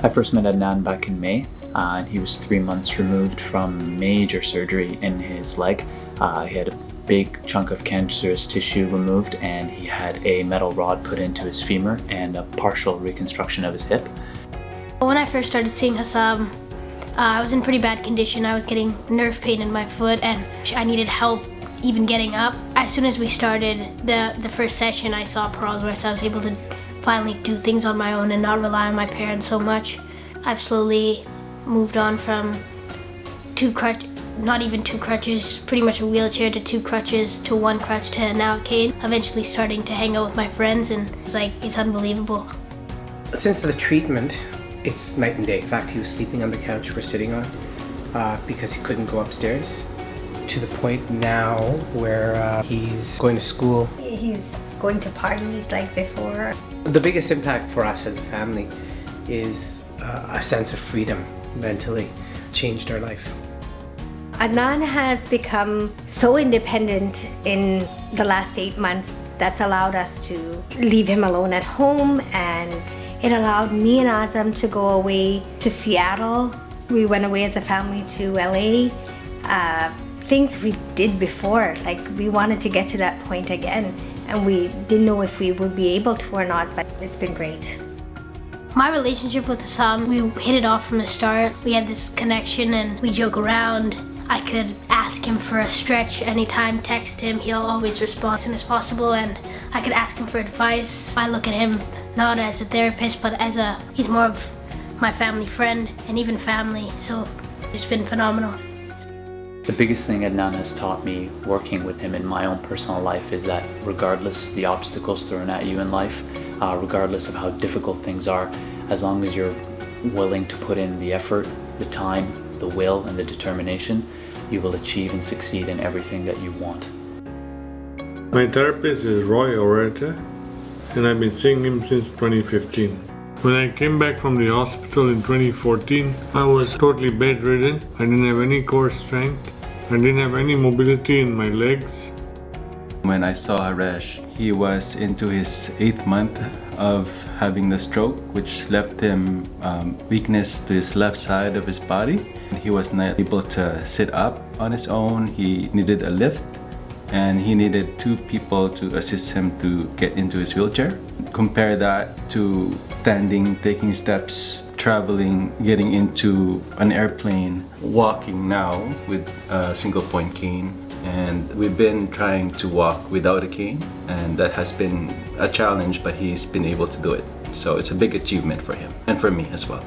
I first met Adnan back in May, and he was 3 months removed from major surgery in his leg. He had a big chunk of cancerous tissue removed, and he had a metal rod put into his femur and a partial reconstruction of his hip. When I first started seeing Hussam, I was in pretty bad condition. I was getting nerve pain in my foot and I needed help even getting up. As soon as we started the first session, I saw progress. I was able to finally do things on my own and not rely on my parents so much. I've slowly moved on from not even two crutches, pretty much a wheelchair, to 2 crutches, to 1 crutch, to now a cane. Eventually starting to hang out with my friends, and it's unbelievable. Since the treatment, it's night and day. In fact, he was sleeping on the couch we're sitting on because he couldn't go upstairs, to the point now where he's going to school. He's going to parties like before. The biggest impact for us as a family is a sense of freedom mentally. Changed our life. Adnan has become so independent in the last 8 months. That's allowed us to leave him alone at home, and it allowed me and Azam to go away to Seattle. We went away as a family to LA. Things we did before, like we wanted to get to that point again, and we didn't know if we would be able to or not, but it's been great. My relationship with Hussam, we hit it off from the start. We had this connection and we joke around. I could ask him for a stretch anytime, text him, he'll always respond as soon as possible, and I could ask him for advice. I look at him not as a therapist, but he's more of my family friend and even family, so it's been phenomenal. The biggest thing Adnan has taught me working with him in my own personal life is that regardless the obstacles thrown at you in life, regardless of how difficult things are, as long as you're willing to put in the effort, the time, the will, and the determination, you will achieve and succeed in everything that you want. My therapist is Oreta, and I've been seeing him since 2015. When I came back from the hospital in 2014, I was totally bedridden. I didn't have any core strength. I didn't have any mobility in my legs. When I saw Haresh, he was into his 8th month of having the stroke, which left him weakness to his left side of his body. He was not able to sit up on his own. He needed a lift, and he needed 2 people to assist him to get into his wheelchair. Compare that to standing, taking steps, traveling, getting into an airplane, walking now with a single point cane. And we've been trying to walk without a cane, and that has been a challenge, but he's been able to do it. So it's a big achievement for him and for me as well.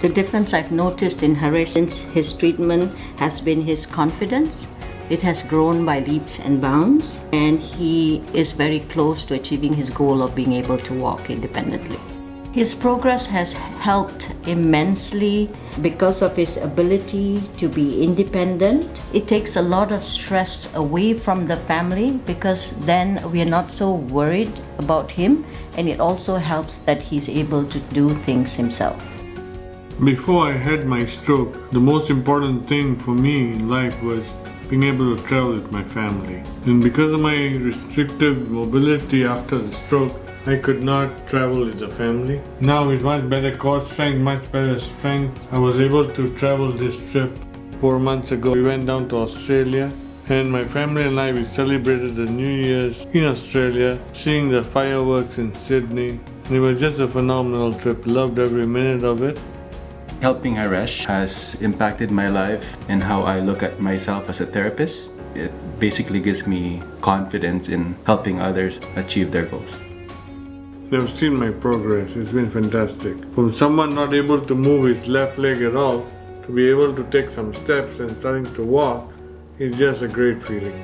The difference I've noticed in Haresh since his treatment has been his confidence. It has grown by leaps and bounds, and he is very close to achieving his goal of being able to walk independently. His progress has helped immensely because of his ability to be independent. It takes a lot of stress away from the family because then we are not so worried about him, and it also helps that he's able to do things himself. Before I had my stroke, the most important thing for me in life was being able to travel with my family. And because of my restrictive mobility after the stroke, I could not travel with the family. Now with much better core strength, much better strength, I was able to travel this trip. 4 months ago, we went down to Australia, and my family and I, we celebrated the New Year's in Australia, seeing the fireworks in Sydney. And it was just a phenomenal trip. Loved every minute of it. Helping Haresh has impacted my life and how I look at myself as a therapist. It basically gives me confidence in helping others achieve their goals. They've seen my progress. It's been fantastic. From someone not able to move his left leg at all, to be able to take some steps and starting to walk is just a great feeling.